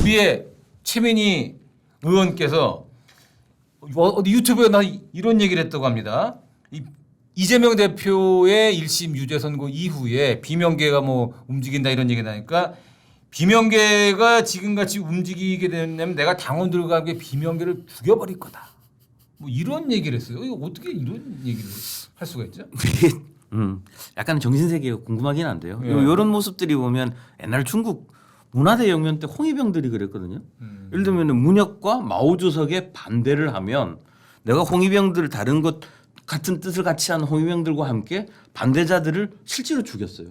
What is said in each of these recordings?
우리의 최민희 의원께서 어디 유튜브에 나 이런 얘기를 했다고 합니다. 이재명 대표의 1심 유죄 선고 이후에 비명계가 뭐 움직인다 이런 얘기 나니까 비명계가 지금같이 움직이게 되면 내가 당원들과 함께 비명계를 죽여버릴 거다. 뭐 이런 얘기를 했어요. 이거 어떻게 이런 얘기를 할 수가 있죠? 약간 정신세계가 궁금하긴 한데요. 예. 이런 모습들이 보면 옛날 중국 문화대혁명 때 홍위병들이 그랬거든요. 예를 들면 문혁과 마오주석의 반대를 하면 내가 홍위병들 다른 것 같은 뜻을 같이 한 홍위병들과 함께 반대자들을 실제로 죽였어요.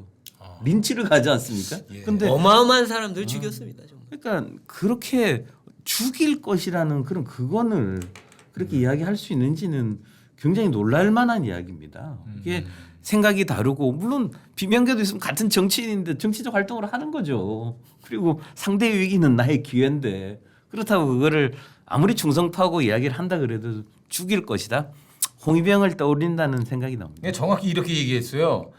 린치를 가지 않습니까? 예. 근데 어마어마한 사람들 죽였습니다. 정말. 그러니까 그렇게 죽일 것이라는 그런 그건을 그렇게 이야기할 수 있는지는 굉장히 놀랄 만한 이야기입니다. 이게 생각이 다르고 물론 비명계도 있으면 같은 정치인인데 정치적 활동을 하는 거죠. 그리고 상대의 위기는 나의 기회인데 그렇다고 그거를 아무리 충성파하고 이야기를 한다 그래도 죽일 것이다. 홍위병을 떠올린다는 생각이 납니다. 정확히 이렇게 얘기했어요.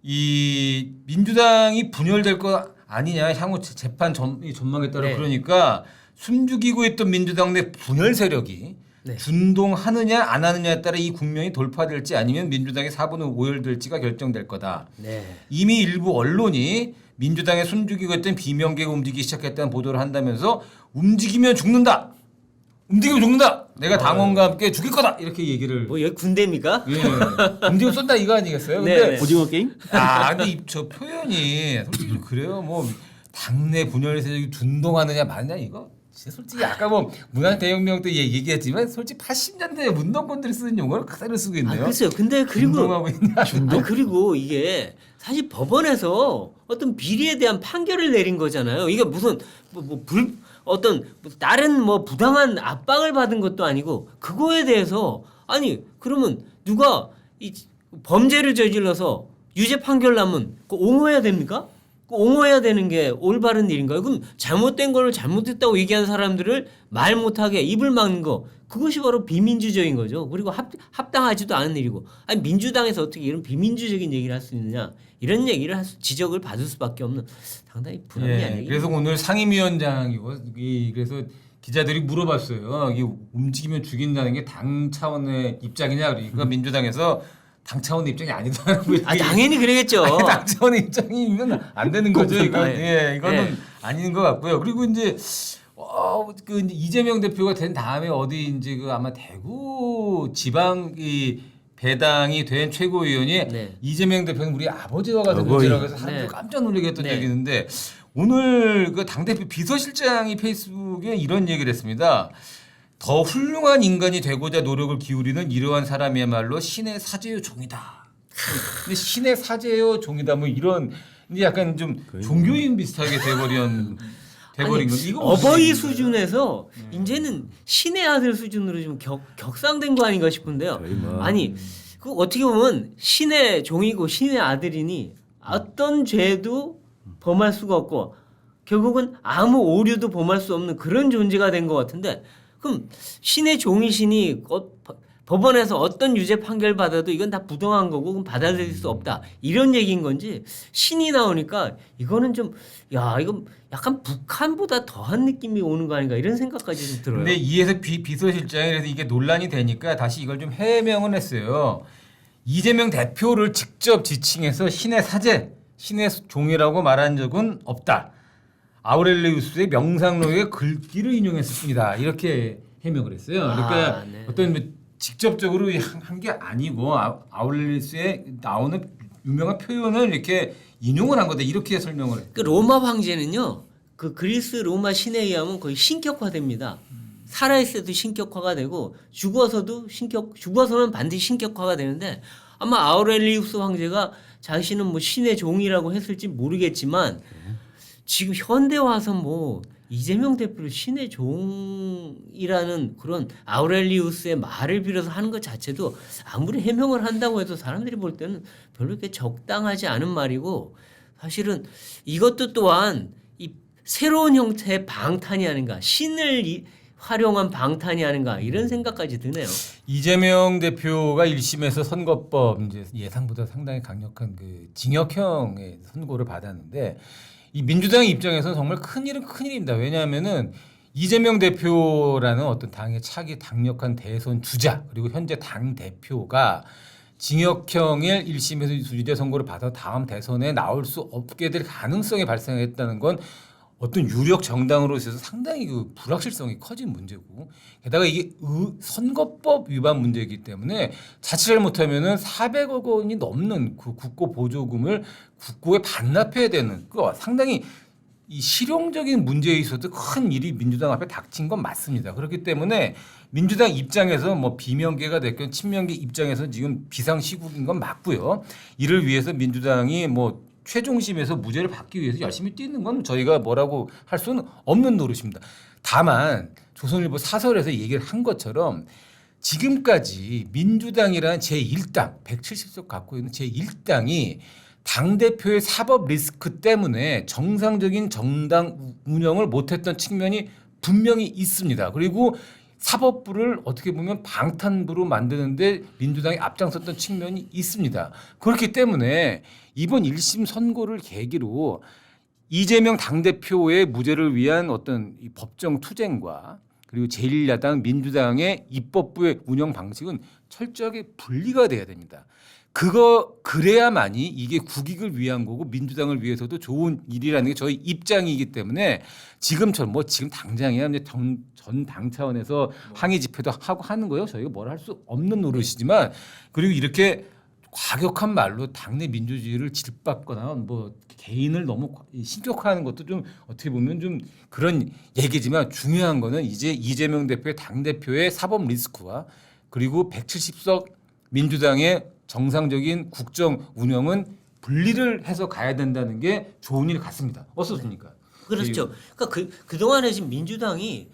이 민주당이 분열될 거 아니냐 향후 재판 전망에 따라 네. 그러니까 숨죽이고 있던 민주당 내 분열 세력이 네. 준동하느냐 안 하느냐에 따라 이 국면이 돌파될지 아니면 민주당의 4분의 5열될지가 결정될 거다. 네. 이미 일부 언론이 민주당에 숨죽이고 있던 비명계가 움직이기 시작했다는 보도를 한다면서 움직이면 죽는다. 움직이면 죽는다. 내가 당원과 함께 죽일 거다. 이렇게 얘기를. 뭐 여기 군대입니까? 예. 움직이면 쏜다 이거 아니겠어요? 근데 네. 오징어 게임? 근데 저 표현이 솔직히 그래요. 뭐 당내 분열 세력이 둔동하느냐 마느냐 이거 진짜 솔직히 아까 뭐 문화대혁명 때 얘기했지만 솔직히 80년대 운동권들이 쓰는 용어를 그대로 쓰고 있네요. 글쎄요. 근데 그리고 운동하고 있냐? 그리고 이게 사실 법원에서 어떤 비리에 대한 판결을 내린 거잖아요. 이게 무슨 어떤 다른 뭐 부당한 압박을 받은 것도 아니고 그거에 대해서 아니 그러면 누가 이 범죄를 저질러서 유죄 판결 나면 그 옹호해야 됩니까? 그 옹호해야 되는 게 올바른 일인가요? 그럼 잘못된 거를 잘못했다고 얘기한 사람들을 말 못하게 입을 막는 거 그것이 바로 비민주적인 거죠. 그리고 합당하지도 않은 일이고 아니 민주당에서 어떻게 이런 비민주적인 얘기를 할 수 있느냐 이런 얘기를 지적을 받을 수밖에 없는 상당히 불합리한 얘기. 그래서 오늘 상임위원장이고 그래서 기자들이 물어봤어요. 이게 움직이면 죽인다는 게 당 차원의 입장이냐 그러니까 민주당에서 당 차원의 입장이 아니다라고. 당연히 그러겠죠. 당 차원의 입장이면 안 되는 거죠. 이거 이거는 네. 아닌 것 같고요. 그리고 이제 그 이재명 대표가 된 다음에 어디 이제 그 아마 대구 지방 이 배당이 된 최고위원이 네. 이재명 대표는 우리 아버지와 같은 존재라고 해서 사람들 네. 깜짝 놀라게 했던 네. 얘기인데 오늘 그 당대표 비서실장이 페이스북에 이런 얘기를 했습니다. 더 훌륭한 인간이 되고자 노력을 기울이는 이러한 사람이야말로 신의 사제요 종이다. 근데 신의 사제요 종이다 뭐 이런 이제 약간 좀 종교인 비슷하게 돼버린 거. 이거 어버이 수준에서 이제는 신의 아들 수준으로 좀 격상된 거 아닌가 싶은데요. 아니 그 어떻게 보면 신의 종이고 신의 아들이니 어떤 죄도 범할 수가 없고 결국은 아무 오류도 범할 수 없는 그런 존재가 된 것 같은데 그럼 신의 종이시니 법원에서 어떤 유죄 판결 받아도 이건 다 부당한 거고 그럼 받아들일 수 없다 이런 얘기인 건지 신이 나오니까 이거는 좀 이거 약간 북한보다 더한 느낌이 오는 거 아닌가 이런 생각까지 좀 들어요. 근데 이에서 비서실장이 그래서 이게 논란이 되니까 다시 이걸 좀 해명을 했어요. 이재명 대표를 직접 지칭해서 신의 사제, 신의 종이라고 말한 적은 없다. 아우렐리우스의 명상록의 글귀를 인용했을 뿐이다. 이렇게 해명을 했어요. 그러니까 네. 어떤 뭐 직접적으로 한 게 아니고 아우렐리우스에 나오는 유명한 표현을 이렇게 인용을 한 거다. 이렇게 설명을 했어요. 그 로마 황제는요, 그 그리스 로마 신에 의하면 거의 신격화됩니다. 살아있을 때도 신격화가 되고 죽어서는 반드시 신격화가 되는데 아마 아우렐리우스 황제가 자신은 뭐 신의 종이라고 했을지 모르겠지만 지금 현대 와서 뭐 이재명 대표를 신의 종이라는 그런 아우렐리우스의 말을 빌어서 하는 것 자체도 아무리 해명을 한다고 해도 사람들이 볼 때는 별로 이렇게 적당하지 않은 말이고 사실은 이것도 또한 이 새로운 형태의 방탄이 아닌가 신을 활용한 방탄이 아닌가 이런 생각까지 드네요. 이재명 대표가 1심에서 선거법 이제 예상보다 상당히 강력한 그 징역형의 선고를 받았는데 이 민주당 입장에서는 정말 큰일은 큰일입니다. 왜냐하면은 이재명 대표라는 어떤 당의 차기 강력한 대선 주자 그리고 현재 당 대표가 징역형의 1심에서 유죄 선고를 받아 다음 대선에 나올 수 없게 될 가능성이 발생했다는 건 어떤 유력 정당으로 있어서 상당히 그 불확실성이 커진 문제고 게다가 이게 선거법 위반 문제이기 때문에 자칫 잘못하면은 400억 원이 넘는 그 국고 보조금을 국고에 반납해야 되는 그 상당히 이 실용적인 문제에 있어도 큰 일이 민주당 앞에 닥친 건 맞습니다. 그렇기 때문에 민주당 입장에서 뭐 비명계가 됐건 친명계 입장에서 지금 비상시국인 건 맞고요. 이를 위해서 민주당이 뭐 최종심에서 무죄를 받기 위해서 열심히 뛰는 건 저희가 뭐라고 할 수는 없는 노릇입니다. 다만 조선일보 사설에서 얘기를 한 것처럼 지금까지 민주당이라는 제1당 170석 갖고 있는 제1당이 당대표의 사법 리스크 때문에 정상적인 정당 운영을 못했던 측면이 분명히 있습니다. 그리고 사법부를 어떻게 보면 방탄부로 만드는데 민주당이 앞장섰던 측면이 있습니다. 그렇기 때문에 이번 1심 선고를 계기로 이재명 당대표의 무죄를 위한 어떤 이 법정 투쟁과 그리고 제1야당 민주당의 입법부의 운영 방식은 철저하게 분리가 돼야 됩니다. 그래야만이 이게 국익을 위한 거고 민주당을 위해서도 좋은 일이라는 게 저희 입장이기 때문에 지금처럼 뭐 지금 당장이야 전 당 차원에서 항의 집회도 하고 하는 거예요. 저희가 뭘 할 수 없는 노릇이지만 그리고 이렇게 과격한 말로 당내 민주주의를 짓밟거나 뭐 개인을 너무 신격화하는 것도 좀 어떻게 보면 좀 그런 얘기지만 중요한 거는 이제 이재명 대표의 당대표의 사법 리스크와 그리고 170석 민주당의 정상적인 국정 운영은 분리를 해서 가야 된다는 게 좋은 일 같습니다. 어떻습니까? 그렇죠. 그러니까 그동안에 지금 민주당이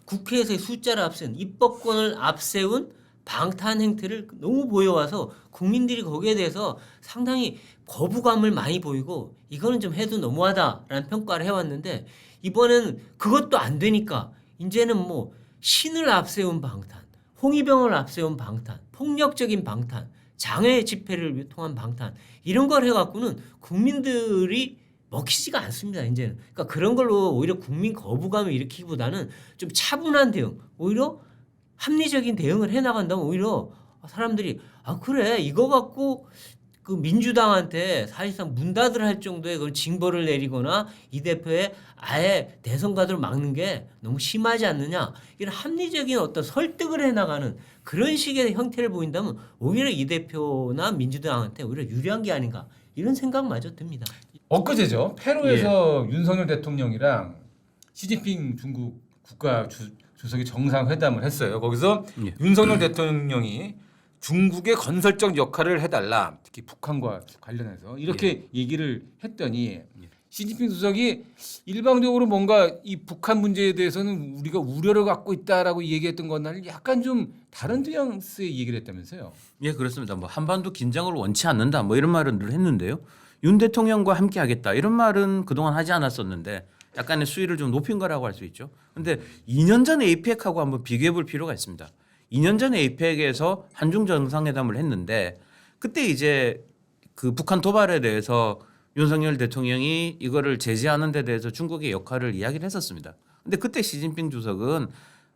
국회에서의 숫자를 앞세운 입법권을 앞세운 방탄 행태를 너무 보여와서 국민들이 거기에 대해서 상당히 거부감을 많이 보이고 이거는 좀 해도 너무하다라는 평가를 해왔는데 이번에는 그것도 안 되니까 이제는 뭐 신을 앞세운 방탄, 홍위병을 앞세운 방탄, 폭력적인 방탄, 장외 집회를 통한 방탄 이런 걸 해갖고는 국민들이 먹히지가 않습니다. 이제는 그러니까 그런 걸로 오히려 국민 거부감을 일으키기보다는 좀 차분한 대응, 오히려 합리적인 대응을 해나간다면 오히려 사람들이 그래 이거 갖고 그 민주당한테 사실상 문 닫으라 할 정도의 그런 징벌을 내리거나 이 대표의 아예 대선 가도를 막는 게 너무 심하지 않느냐 이런 합리적인 어떤 설득을 해나가는 그런 식의 형태를 보인다면 오히려 이 대표나 민주당한테 오히려 유리한 게 아닌가 이런 생각마저 듭니다. 엊그제죠. 페루에서 윤석열 대통령이랑 시진핑 중국 주석이 정상회담을 했어요. 거기서 윤석열 대통령이 중국의 건설적 역할을 해달라. 특히 북한과 관련해서 이렇게 얘기를 했더니 시진핑 주석이 일방적으로 뭔가 이 북한 문제에 대해서는 우리가 우려를 갖고 있다라고 얘기했던 거는 약간 좀 다른 뉘앙스의 얘기를 했다면서요. 예, 그렇습니다. 뭐 한반도 긴장을 원치 않는다 뭐 이런 말은 늘 했는데요. 윤 대통령과 함께 하겠다 이런 말은 그동안 하지 않았었는데 약간의 수위를 좀 높인 거라고 할 수 있죠. 그런데 2년 전 APEC하고 한번 비교해 볼 필요가 있습니다. 2년 전 APEC에서 한중 정상회담을 했는데 그때 이제 그 북한 도발에 대해서 윤석열 대통령이 이거를 제재하는 데 대해서 중국의 역할을 이야기를 했었습니다. 근데 그때 시진핑 주석은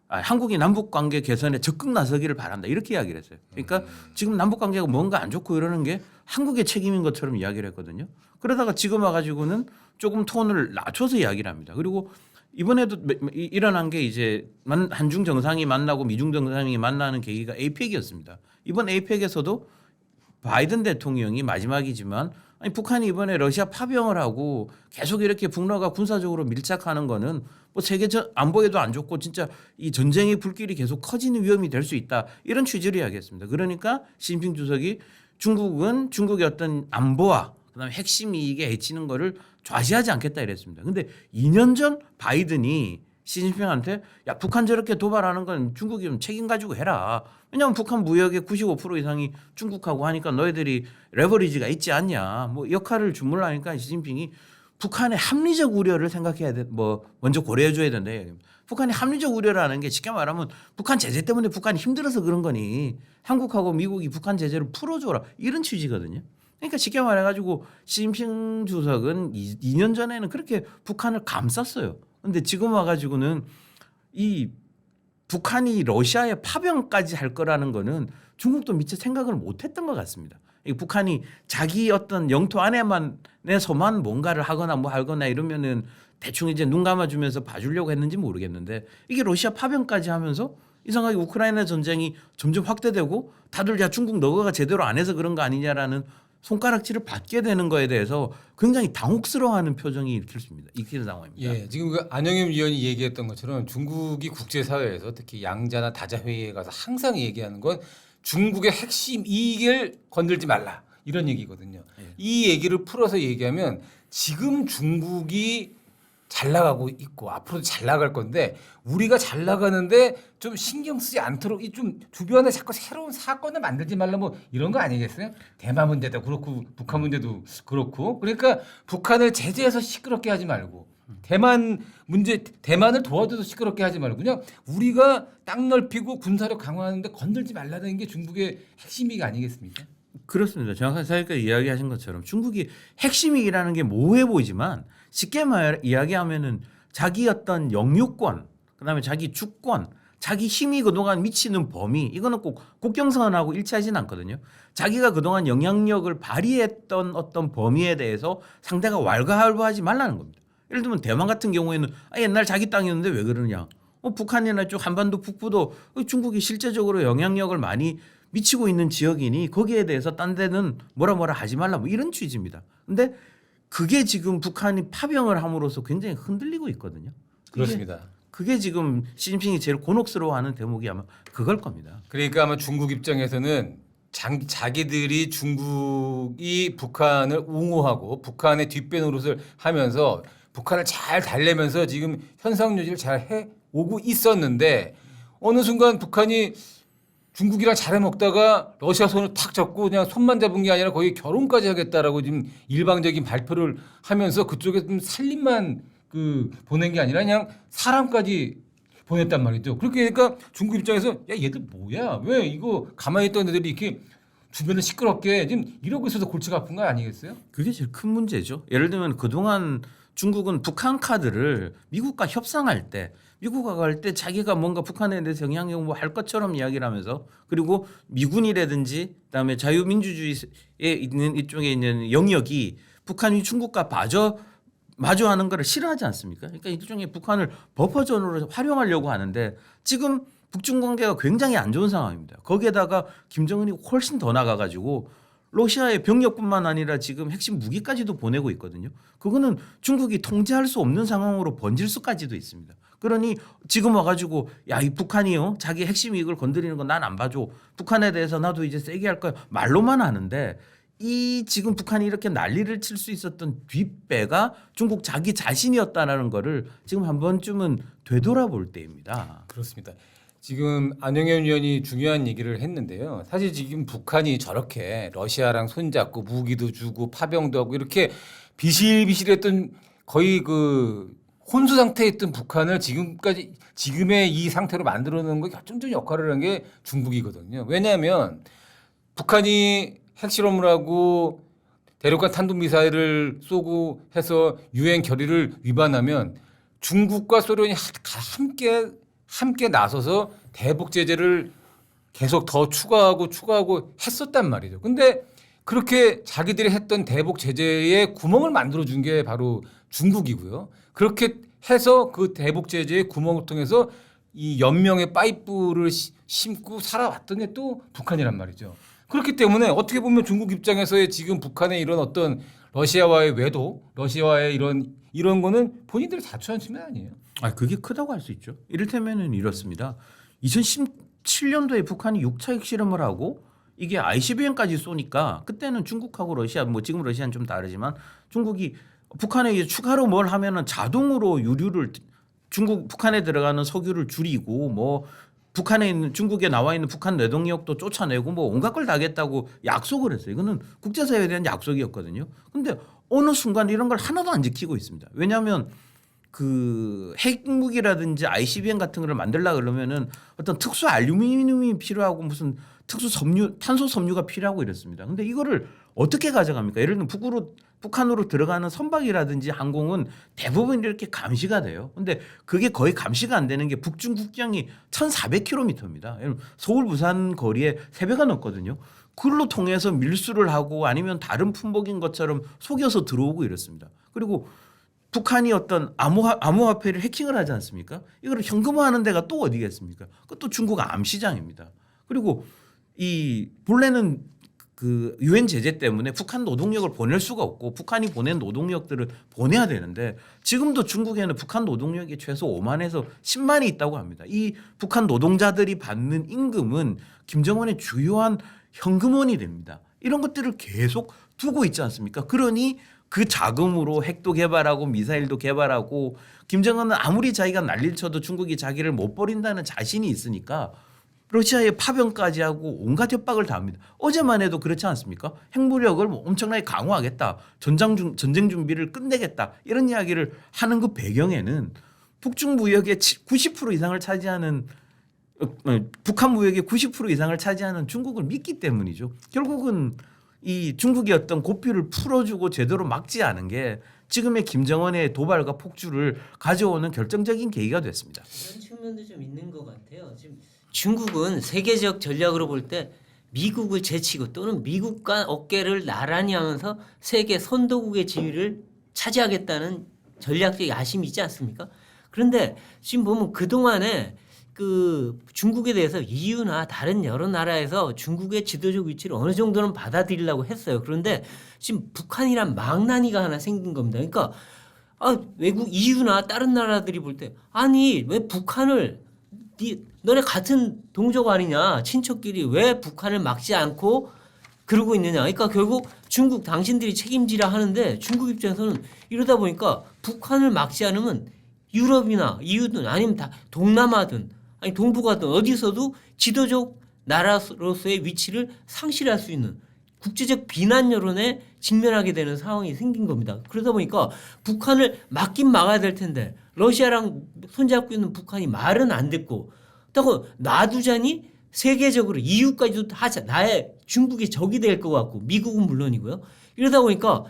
한국이 남북 관계 개선에 적극 나서기를 바란다 이렇게 이야기를 했어요. 그러니까 지금 남북 관계가 뭔가 안 좋고 이러는 게 한국의 책임인 것처럼 이야기를 했거든요. 그러다가 지금 와가지고는 조금 톤을 낮춰서 이야기를 합니다. 그리고 이번에도 일어난 게 이제 한중 정상이 만나고 미중 정상이 만나는 계기가 APEC이었습니다. 이번 APEC에서도 바이든 대통령이 마지막이지만 북한이 이번에 러시아 파병을 하고 계속 이렇게 북러가 군사적으로 밀착하는 거는 뭐 세계 안보에도 안 좋고 진짜 이 전쟁의 불길이 계속 커지는 위험이 될 수 있다 이런 취지를 이야기했습니다. 그러니까 시진핑 주석이 중국은 중국의 어떤 안보와 그다음에 핵심 이익에 해치는 거를 좌시하지 않겠다 이랬습니다. 근데 2년 전 바이든이 시진핑한테 야 북한 저렇게 도발하는 건 중국이 좀 책임 가지고 해라. 왜냐하면 북한 무역의 95% 이상이 중국하고 하니까 너희들이 레버리지가 있지 않냐. 뭐 역할을 주물라니까 시진핑이 북한의 합리적 우려를 생각해야 돼. 뭐 먼저 고려해줘야 된다. 북한의 합리적 우려라는 게 쉽게 말하면 북한 제재 때문에 북한이 힘들어서 그런 거니 한국하고 미국이 북한 제재를 풀어줘라 이런 취지거든요. 그러니까 쉽게 말해가지고 시진핑 주석은 2년 전에는 그렇게 북한을 감쌌어요. 근데 지금 와가지고는 이 북한이 러시아의 파병까지 할 거라는 거는 중국도 미처 생각을 못했던 것 같습니다. 이 북한이 자기 어떤 영토 안에서만 뭔가를 하거나 뭐 하거나 이러면은 대충 이제 눈 감아주면서 봐주려고 했는지 모르겠는데 이게 러시아 파병까지 하면서 이상하게 우크라이나 전쟁이 점점 확대되고 다들 야 중국 너가 제대로 안 해서 그런 거 아니냐라는 손가락질을 받게 되는 거에 대해서 굉장히 당혹스러워하는 표정이 읽히는 상황입니다. 예, 지금 그 안영임 위원이 얘기했던 것처럼 중국이 국제사회에서 특히 양자나 다자 회의에 가서 항상 얘기하는 건 중국의 핵심 이익을 건들지 말라 이런 얘기거든요. 예. 이 얘기를 풀어서 얘기하면 지금 중국이 잘 나가고 있고 앞으로도 잘 나갈 건데 우리가 잘 나가는데 좀 신경 쓰지 않도록 이 좀 주변에 자꾸 새로운 사건을 만들지 말라 뭐 이런 거 아니겠어요? 대만 문제도 그렇고 북한 문제도 그렇고 그러니까 북한을 제재해서 시끄럽게 하지 말고 대만을 도와줘도 시끄럽게 하지 말고 그냥 우리가 땅 넓히고 군사력 강화하는데 건들지 말라는 게 중국의 핵심이가 아니겠습니까? 그렇습니다. 정확하게 사회가 이야기하신 것처럼 중국이 핵심이라는 게 모호해 보이지만 쉽게 이야기하면은 자기 어떤 영유권, 그다음에 자기 주권, 자기 힘이 그동안 미치는 범위 이거는 꼭 국경선하고 일치하지는 않거든요. 자기가 그동안 영향력을 발휘했던 어떤 범위에 대해서 상대가 왈가왈부하지 말라는 겁니다. 예를 들면 대만 같은 경우에는 옛날 자기 땅이었는데 왜 그러냐? 북한이나 쭉 한반도 북부도 중국이 실제적으로 영향력을 많이 미치고 있는 지역이니 거기에 대해서 딴 데는 뭐라 하지 말라 뭐 이런 취지입니다. 근데 그게 지금 북한이 파병을 함으로써 굉장히 흔들리고 있거든요. 그렇습니다. 그게 지금 시진핑이 제일 곤혹스러워하는 대목이 아마 그걸 겁니다. 그러니까 아마 중국 입장에서는 자기들이 중국이 북한을 옹호하고 북한의 뒷배 노릇을 하면서 북한을 잘 달래면서 지금 현상 유지를 잘 해오고 있었는데 어느 순간 북한이 중국이랑 잘해 먹다가 러시아 손을 탁 잡고 그냥 손만 잡은 게 아니라 거의 결혼까지 하겠다라고 지금 일방적인 발표를 하면서 그쪽에 좀 살림만 보낸 게 아니라 그냥 사람까지 보냈단 말이죠. 그렇게 그러니까 중국 입장에서 야 얘들 뭐야 왜 이거 가만히 있던 애들이 이렇게 주변을 시끄럽게 지금 이러고 있어서 골치가 아픈 거 아니겠어요? 그게 제일 큰 문제죠. 예를 들면 그동안 중국은 북한 카드를 미국과 협상할 때 미국과 갈 때 자기가 뭔가 북한에 대해서 영향력 뭐 할 것처럼 이야기를 하면서 그리고 미군이라든지 그다음에 자유민주주의에 있는 이쪽에 있는 영역이 북한이 중국과 마주하는 것을 싫어하지 않습니까? 그러니까 일종의 북한을 버퍼존으로 활용하려고 하는데 지금 북중 관계가 굉장히 안 좋은 상황입니다. 거기에다가 김정은이 훨씬 더 나가가지고 러시아의 병력뿐만 아니라 지금 핵심 무기까지도 보내고 있거든요. 그거는 중국이 통제할 수 없는 상황으로 번질 수까지도 있습니다. 그러니 지금 와가지고 야 이 북한이요 자기 핵심 이익을 건드리는 건 난 안 봐줘. 북한에 대해서 나도 이제 세게 할 거야. 말로만 하는데 이 지금 북한이 이렇게 난리를 칠 수 있었던 뒷배가 중국 자기 자신이었다는 거를 지금 한 번쯤은 되돌아볼 때입니다. 그렇습니다. 지금 안영현 위원이 중요한 얘기를 했는데요. 사실 지금 북한이 저렇게 러시아랑 손잡고 무기도 주고 파병도 하고 이렇게 비실비실했던 거의 혼수 상태에 있던 북한을 지금의 이 상태로 만들어 놓은 거 결정적인 역할을 한 게 중국이거든요. 왜냐하면 북한이 핵실험을 하고 대륙간 탄도미사일을 쏘고 해서 유엔 결의를 위반하면 중국과 소련이 함께 나서서 대북 제재를 계속 더 추가하고 했었단 말이죠. 근데 그렇게 자기들이 했던 대북 제재에 구멍을 만들어 준 게 바로 중국이고요. 그렇게 해서 그 대북 제재의 구멍을 통해서 이 연명의 파이프를 심고 살아왔던 게 또 북한이란 말이죠. 그렇기 때문에 어떻게 보면 중국 입장에서의 지금 북한의 이런 어떤 러시아와의 외도, 러시아와의 이런 거는 본인들이 자초한 측면 아니에요. 그게 크다고 할 수 있죠. 이를테면은 이렇습니다. 2017년도에 북한이 6차 핵실험을 하고 이게 ICBM까지 쏘니까 그때는 중국하고 러시아 뭐 지금 러시아는 좀 다르지만 중국이 북한에 추가로 뭘 하면은 자동으로 북한에 들어가는 석유를 줄이고 뭐 북한에 있는 중국에 나와 있는 북한 노동력도 쫓아내고 뭐 온갖 걸 다 하겠다고 약속을 했어요. 이거는 국제사회에 대한 약속이었거든요. 근데 어느 순간 이런 걸 하나도 안 지키고 있습니다. 왜냐하면 그 핵무기라든지 ICBM 같은 거를 만들려 그러면은 어떤 특수 알루미늄이 필요하고 무슨 특수 섬유, 탄소 섬유가 필요하고 이렇습니다. 근데 이거를 어떻게 가져갑니까? 예를 들면 북한으로 들어가는 선박이라든지 항공은 대부분 이렇게 감시가 돼요. 근데 그게 거의 감시가 안 되는 게 북중 국경이 1,400km입니다. 서울 부산 거리에 3배가 넘거든요. 그걸로 통해서 밀수를 하고 아니면 다른 품목인 것처럼 속여서 들어오고 이렇습니다. 그리고 북한이 어떤 암호화폐를 해킹을 하지 않습니까? 이걸 현금화하는 데가 또 어디겠습니까? 그것도 중국 암시장입니다. 그리고 이 본래는 그 유엔 제재 때문에 북한 노동력을 보낼 수가 없고 북한이 보낸 노동력들을 보내야 되는데 지금도 중국에는 북한 노동력이 최소 5만에서 10만이 있다고 합니다. 이 북한 노동자들이 받는 임금은 김정은의 주요한 현금원이 됩니다. 이런 것들을 계속 두고 있지 않습니까? 그러니 그 자금으로 핵도 개발하고 미사일도 개발하고 김정은은 아무리 자기가 난리를 쳐도 중국이 자기를 못 버린다는 자신이 있으니까 러시아에 파병까지 하고 온갖 협박을 다 합니다. 어제만 해도 그렇지 않습니까? 핵무력을 엄청나게 강화하겠다. 전쟁 준비를 끝내겠다. 이런 이야기를 하는 그 배경에는 북중 무역의 90% 이상을 차지하는 북한 무역의 90% 이상을 차지하는 중국을 믿기 때문이죠. 결국은 이 중국의 어떤 고삐를 풀어주고 제대로 막지 않은 게 지금의 김정은의 도발과 폭주를 가져오는 결정적인 계기가 됐습니다. 그런 측면도 좀 있는 것 같아요. 지금 중국은 세계적 전략으로 볼 때 미국을 제치고 또는 미국과 어깨를 나란히 하면서 세계 선도국의 지위를 차지하겠다는 전략적 야심이 있지 않습니까? 그런데 지금 보면 그동안에 그 중국에 대해서 EU나 다른 여러 나라에서 중국의 지도적 위치를 어느 정도는 받아들이려고 했어요. 그런데 지금 북한이란 망나니가 하나 생긴 겁니다. 그러니까 외국 EU나 다른 나라들이 볼 때 아니 왜 북한을 너네 같은 동족 아니냐 친척끼리 왜 북한을 막지 않고 그러고 있느냐. 그러니까 결국 중국 당신들이 책임지라 하는데 중국 입장에서는 이러다 보니까 북한을 막지 않으면 유럽이나 EU든 아니면 다 동남아든 아니 동북아든 어디서도 지도적 나라로서의 위치를 상실할 수 있는 국제적 비난 여론에 직면하게 되는 상황이 생긴 겁니다. 그러다 보니까 북한을 막긴 막아야 될 텐데 러시아랑 손잡고 있는 북한이 말은 안 듣고 그렇다고 놔두자니 세계적으로 EU까지도 하자 나의 중국이 적이 될 것 같고 미국은 물론이고요. 이러다 보니까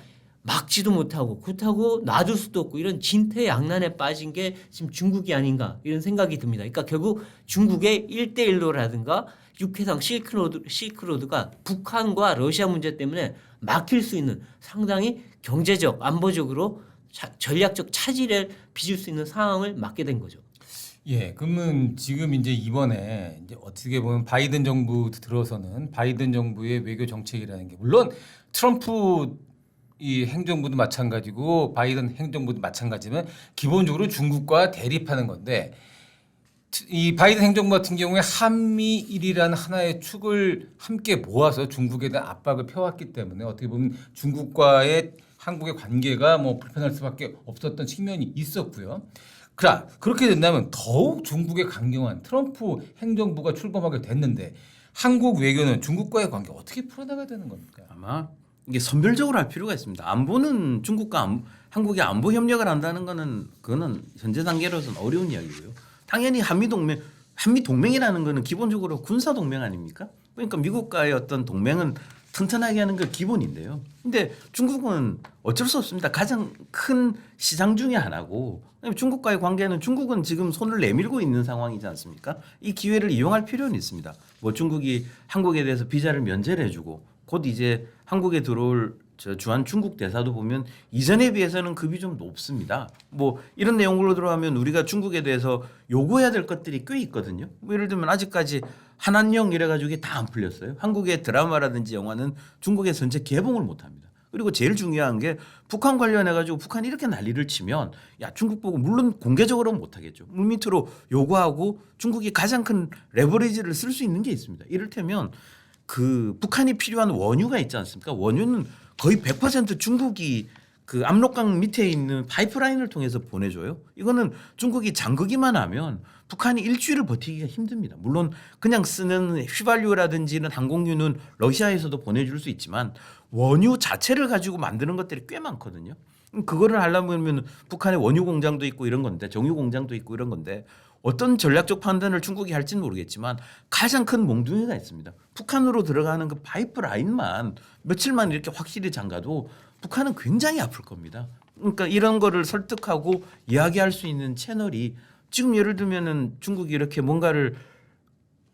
막지도 못하고 그렇다고 놔둘 수도 없고 이런 진퇴양난에 빠진 게 지금 중국이 아닌가 이런 생각이 듭니다. 그러니까 결국 중국의 1대1로라든가 육해상 실크로드가 북한과 러시아 문제 때문에 막힐 수 있는 상당히 경제적, 안보적으로 전략적 차질을 빚을 수 있는 상황을 맞게 된 거죠. 예, 그러면 지금 이제 이번에 이제 어떻게 보면 바이든 정부 들어서는 바이든 정부의 외교 정책이라는 게 물론 트럼프 이 행정부도 마찬가지고 바이든 행정부도 마찬가지지만 기본적으로 중국과 대립하는 건데 이 바이든 행정부 같은 경우에 한미일이라는 하나의 축을 함께 모아서 중국에 대한 압박을 펴왔기 때문에 어떻게 보면 중국과의 한국의 관계가 뭐 불편할 수밖에 없었던 측면이 있었고요. 그렇게 된다면 더욱 중국에 강경한 트럼프 행정부가 출범하게 됐는데 한국 외교는 중국과의 관계 어떻게 풀어나가야 되는 겁니까? 아마 이게 선별적으로 할 필요가 있습니다. 안보는 중국과 한국이 안보 협력을 한다는 거는 그거는 현재 단계로서는 어려운 이야기고요. 당연히 한미 동맹이라는 거는 기본적으로 군사 동맹 아닙니까? 그러니까 미국과의 어떤 동맹은 튼튼하게 하는 게 기본인데요. 근데 중국은 어쩔 수 없습니다. 가장 큰 시장 중에 하나고 중국과의 관계는 중국은 지금 손을 내밀고 있는 상황이지 않습니까? 이 기회를 이용할 필요는 있습니다. 뭐 중국이 한국에 대해서 비자를 면제를 해주고 곧 이제 한국에 들어올 주한 중국 대사도 보면 이전에 비해서는 급이 좀 높습니다. 뭐 이런 내용으로 들어가면 우리가 중국에 대해서 요구해야 될 것들이 꽤 있거든요. 뭐 예를 들면 아직까지 한한령 이래가지고 이게 다 안 풀렸어요. 한국의 드라마라든지 영화는 중국에 전체 개봉을 못합니다. 그리고 제일 중요한 게 북한 관련해가지고 북한이 이렇게 난리를 치면 야 중국 보고 물론 공개적으로는 못하겠죠. 물밑으로 요구하고 중국이 가장 큰 레버리지를 쓸 수 있는 게 있습니다. 이를테면 그 북한이 필요한 원유가 있지 않습니까? 원유는 거의 100% 중국이 그 압록강 밑에 있는 파이프라인을 통해서 보내줘요. 이거는 중국이 잠그기만 하면 북한이 일주일을 버티기가 힘듭니다. 물론 그냥 쓰는 휘발유라든지 이런 항공유는 러시아에서도 보내줄 수 있지만 원유 자체를 가지고 만드는 것들이 꽤 많거든요. 그거를 하려면 북한에 원유 공장도 있고 이런 건데 정유 공장도 있고 이런 건데 어떤 전략적 판단을 중국이 할지는 모르겠지만 가장 큰 몽둥이가 있습니다. 북한으로 들어가는 그 파이프 라인만 며칠만 이렇게 확실히 잠가도 북한은 굉장히 아플 겁니다. 그러니까 이런 거를 설득하고 이야기할 수 있는 채널이 지금 예를 들면은 중국이 이렇게 뭔가를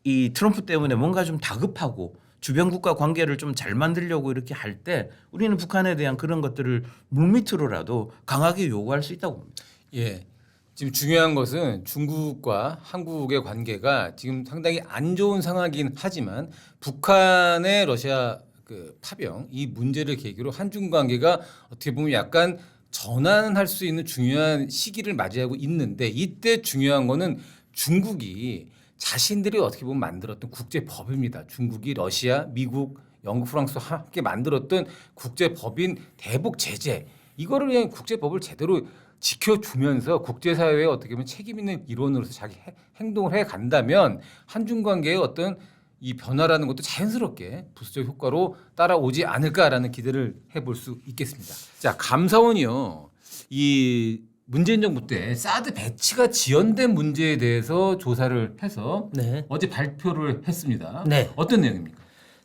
이 트럼프 때문에 뭔가 좀 다급하고 주변 국가 관계를 좀 잘 만들려고 이렇게 할 때 우리는 북한에 대한 그런 것들을 물밑으로라도 강하게 요구할 수 있다고 봅니다. 예. 지금 중요한 것은 중국과 한국의 관계가 지금 상당히 안 좋은 상황이긴 하지만 북한의 러시아 그 파병 이 문제를 계기로 한중 관계가 어떻게 보면 약간 전환할 수 있는 중요한 시기를 맞이하고 있는데 이때 중요한 거는 중국이 자신들이 어떻게 보면 만들었던 국제법입니다. 중국이 러시아, 미국, 영국, 프랑스와 함께 만들었던 국제법인 대북 제재 이거를 그냥 국제법을 제대로 지켜주면서 국제사회에 어떻게 보면 책임 있는 일원으로서 자기 행동을 해 간다면 한중 관계의 어떤 이 변화라는 것도 자연스럽게 부수적 효과로 따라오지 않을까라는 기대를 해볼 수 있겠습니다. 자, 감사원이요. 이 문재인 정부 때 사드 배치가 지연된 문제에 대해서 조사를 해서 네. 어제 발표를 했습니다. 네. 어떤 내용입니까?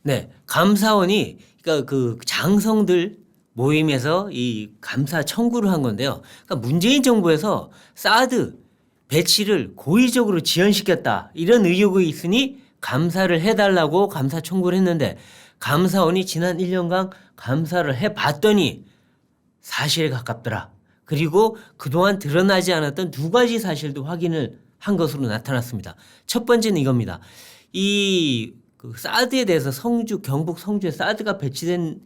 네, 감사원이 그러니까 그 장성들 모임에서 이 감사 청구를 한 건데요. 그러니까 문재인 정부에서 사드 배치를 고의적으로 지연시켰다 이런 의혹이 있으니 감사를 해달라고 감사 청구를 했는데 감사원이 지난 1년간 감사를 해봤더니 사실에 가깝더라. 그리고 그동안 드러나지 않았던 두 가지 사실도 확인을 한 것으로 나타났습니다. 첫 번째는 이겁니다. 그 사드에 대해서 성주 경북 성주에 사드가 배치된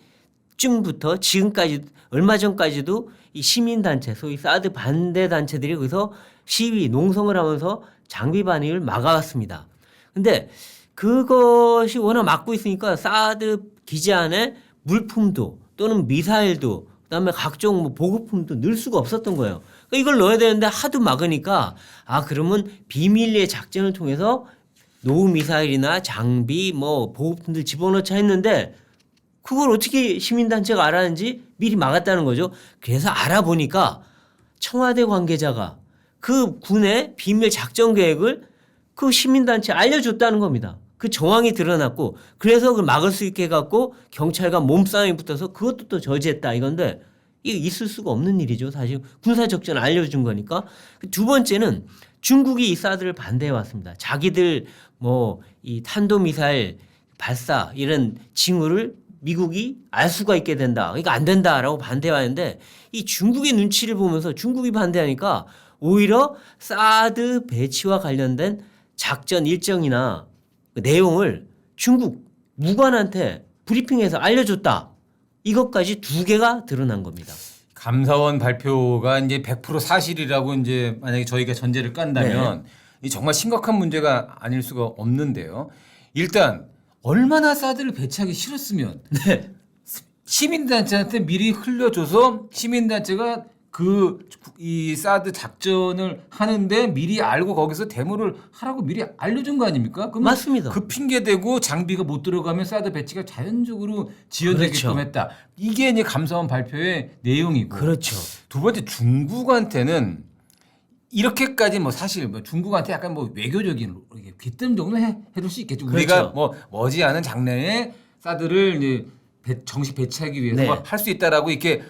쯤부터 지금까지 얼마 전까지도 이 시민단체 소위 사드 반대 단체들이 거기서 시위 농성을 하면서 장비 반입을 막아왔습니다. 근데 그것이 워낙 막고 있으니까 사드 기지 안에 물품도 또는 미사일도 그다음에 각종 뭐 보급품도 넣을 수가 없었던 거예요. 그러니까 이걸 넣어야 되는데 하도 막으니까 그러면 비밀리에 작전을 통해서 노후 미사일이나 장비 뭐 보급품들 집어넣자 했는데 그걸 어떻게 시민단체가 알았는지 미리 막았다는 거죠. 그래서 알아보니까 청와대 관계자가 그 군의 비밀 작전 계획을 그 시민단체에 알려줬다는 겁니다. 그 정황이 드러났고 그래서 그걸 막을 수 있게 해갖고 경찰과 몸싸움이 붙어서 그것도 또 저지했다 이건데 이게 있을 수가 없는 일이죠. 사실 군사적전을 알려준 거니까. 두 번째는 중국이 이 사드를 반대해 왔습니다. 자기들 뭐 이 탄도미사일 발사 이런 징후를 미국이 알 수가 있게 된다. 그러니까 안 된다라고 반대해 왔는데 이 중국의 눈치를 보면서 중국이 반대하니까 오히려 사드 배치와 관련된 작전 일정이나 그 내용을 중국 무관한테 브리핑해서 알려줬다. 이것까지 두 개가 드러난 겁니다. 감사원 발표가 이제 100% 사실이라고 이제 만약에 저희가 전제를 깐다면 이 정말 심각한 문제가 아닐 수가 없는데요. 일단 얼마나 사드를 배치하기 싫었으면 시민단체한테 미리 흘려줘서 시민단체가 이 사드 작전을 하는데 미리 알고 거기서 데모를 하라고 미리 알려준 거 아닙니까? 그러면 맞습니다. 그 핑계 대고 장비가 못 들어가면 사드 배치가 자연적으로 지연되게끔 그렇죠. 했다. 이게 이제 감사원 발표의 내용이고. 그렇죠. 두 번째 중국한테는 이렇게까지 뭐 사실 뭐 중국한테 약간 뭐 외교적인 이렇게 귀뜸 정도는 해줄 수 있겠죠. 그렇죠. 우리가 뭐 머지않은 장래에 사드를 이제 정식 배치하기 위해서 네. 할 수 있다라고 이렇게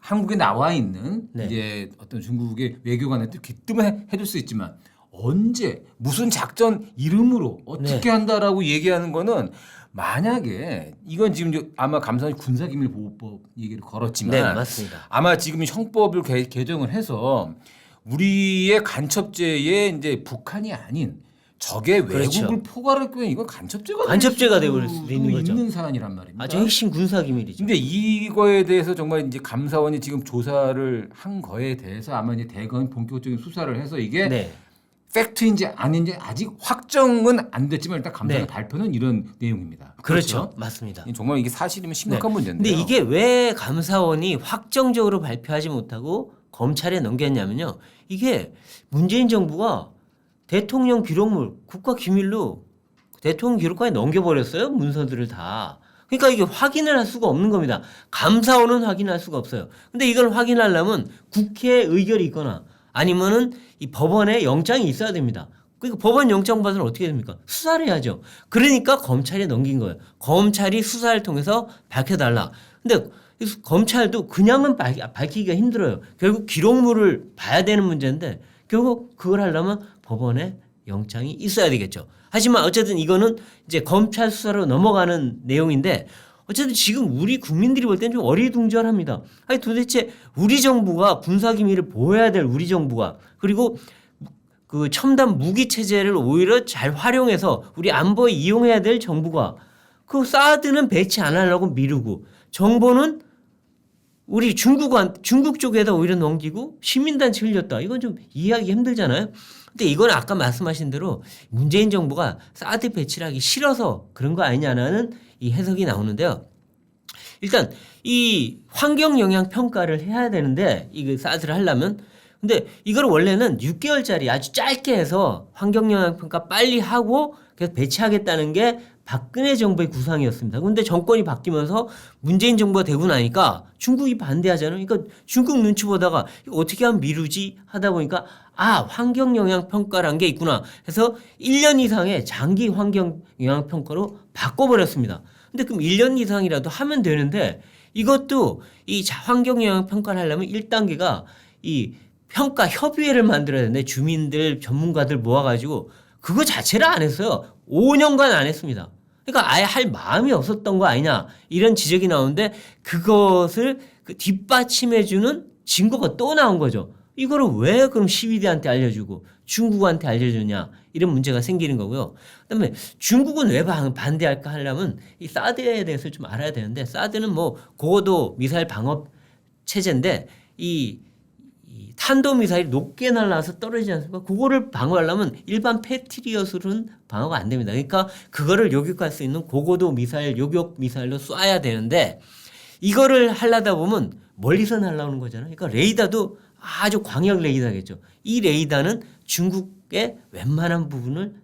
한국에 나와 있는 네. 이제 어떤 중국의 외교관한테 귀뜸을 해줄 수 있지만 언제 무슨 작전 이름으로 어떻게 한다라고 얘기하는 거는 만약에 이건 지금 아마 감사원이 군사기밀보호법 얘기를 걸었지만 네, 맞습니다. 아마 지금 형법을 개정을 해서 우리의 간첩죄에 이제 북한이 아닌 적의 그렇죠. 외국을 포괄할 경우에 이건 간첩죄가 간첩죄가 될 되어버릴 수도 있는 거죠. 있는 사안이란 말입니다. 아주 핵심 군사 기밀이죠. 근데 이거에 대해서 정말 이제 감사원이 지금 조사를 한 거에 대해서 아마 이제 대검 본격적인 수사를 해서 이게 네. 팩트인지 아닌지 아직 확정은 안 됐지만 일단 감사의 네. 발표는 이런 내용입니다. 그렇죠. 맞습니다. 정말 이게 사실이면 심각한 문제인데요. 근데 이게 왜 감사원이 확정적으로 발표하지 못하고 검찰에 넘겼냐면요. 이게 문재인 정부가 대통령 기록물 국가 기밀로 대통령 기록관에 넘겨버렸어요. 문서들을 다. 그러니까 이게 확인을 할 수가 없는 겁니다. 감사원은 확인할 수가 없어요. 근데 이걸 확인하려면 국회 의결이 있거나 아니면은 이 법원에 영장이 있어야 됩니다. 그러니까 법원 영장 받으면 어떻게 됩니까? 수사를 해야죠. 그러니까 검찰에 넘긴 거예요. 검찰이 수사를 통해서 밝혀달라. 근데 검찰도 그냥은 밝히기가 힘들어요. 결국 기록물을 봐야 되는 문제인데 결국 그걸 하려면 법원에 영장이 있어야 되겠죠. 하지만 어쨌든 이거는 이제 검찰 수사로 넘어가는 내용인데 어쨌든 지금 우리 국민들이 볼 때는 좀 어리둥절합니다. 아니 도대체 우리 정부가 군사기밀을 보호해야 될 우리 정부가 그리고 그 첨단 무기 체제를 오히려 잘 활용해서 우리 안보에 이용해야 될 정부가 그 사드는 배치 안 하려고 미루고 정보는 우리 중국 쪽에다 오히려 넘기고 시민단체 흘렸다. 이건 좀 이해하기 힘들잖아요. 근데 이건 아까 말씀하신 대로 문재인 정부가 사드 배치를 하기 싫어서 그런 거 아니냐는 이 해석이 나오는데요. 일단 이 환경 영향 평가를 해야 되는데 이거 사드를 하려면 근데 이걸 원래는 6개월짜리 아주 짧게 해서 환경 영향 평가 빨리 하고 그래서 배치하겠다는 게 박근혜 정부의 구상이었습니다. 그런데 정권이 바뀌면서 문재인 정부가 되고 나니까 중국이 반대하잖아요. 그러니까 중국 눈치 보다가 이거 어떻게 하면 미루지 하다 보니까 아 환경 영향 평가란 게 있구나 해서 1년 이상의 장기 환경 영향 평가로 바꿔버렸습니다. 근데 그럼 1년 이상이라도 하면 되는데 이것도 이 환경 영향 평가를 하려면 1단계가 이 평가 협의회를 만들어야 되는데 주민들 전문가들 모아가지고 그거 자체를 안 했어요. 5년간 안 했습니다. 그러니까 아예 할 마음이 없었던 거 아니냐 이런 지적이 나오는데 그것을 그 뒷받침해주는 증거가 또 나온 거죠. 이거를 왜 그럼 시위대한테 알려주고 중국한테 알려주냐 이런 문제가 생기는 거고요. 그다음에 중국은 왜 반대할까 하려면 이 사드에 대해서 좀 알아야 되는데 사드는 뭐 고고도 미사일 방어 체제인데 이 탄도미사일이 높게 날아와서 떨어지지 않습니까? 그거를 방어하려면 일반 패트리엇으로는 방어가 안 됩니다. 그러니까 그거를 요격할 수 있는 고고도 미사일, 요격 미사일로 쏴야 되는데 이거를 하려다 보면 멀리서 날아오는 거잖아요. 그러니까 레이더도 아주 광역 레이더겠죠. 이 레이더는 중국의 웬만한 부분을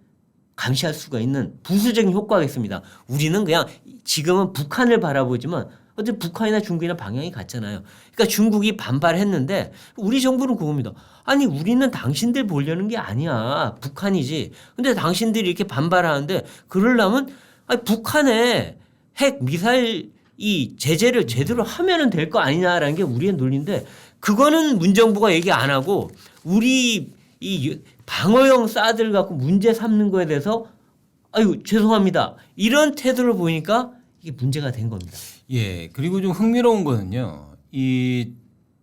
감시할 수가 있는 부수적인 효과가 있습니다. 우리는 그냥 지금은 북한을 바라보지만 어쨌든 북한이나 중국이나 방향이 같잖아요. 그러니까 중국이 반발했는데 우리 정부는 그겁니다. 아니 우리는 당신들 보려는 게 아니야. 북한이지. 근데 당신들이 이렇게 반발하는데 그러려면 아니 북한에 핵 미사일 이 제재를 제대로 하면은 될 거 아니냐라는 게 우리의 논리인데 그거는 문정부가 얘기 안 하고 우리 이 방어용 사드를 갖고 문제 삼는 거에 대해서 아유 죄송합니다. 이런 태도를 보이니까 이게 문제가 된 겁니다. 예, 그리고 좀 흥미로운 거는요. 이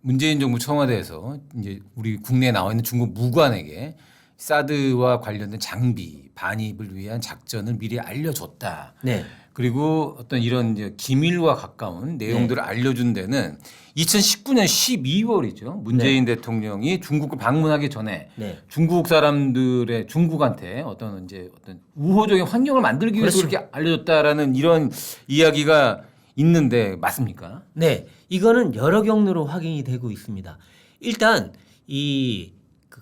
문재인 정부 청와대에서 이제 우리 국내에 나와 있는 중국 무관에게 사드와 관련된 장비 반입을 위한 작전을 미리 알려줬다. 네. 그리고 어떤 이런 이제 기밀과 가까운 내용들을 알려준 데는 2019년 12월이죠. 문재인 대통령이 중국을 방문하기 전에 네. 중국 사람들의 중국한테 어떤 우호적인 환경을 만들기 위해서 그렇죠. 그렇게 알려줬다라는 이런 이야기가 있는데 맞습니까? 네, 이거는 여러 경로로 확인이 되고 있습니다. 일단 이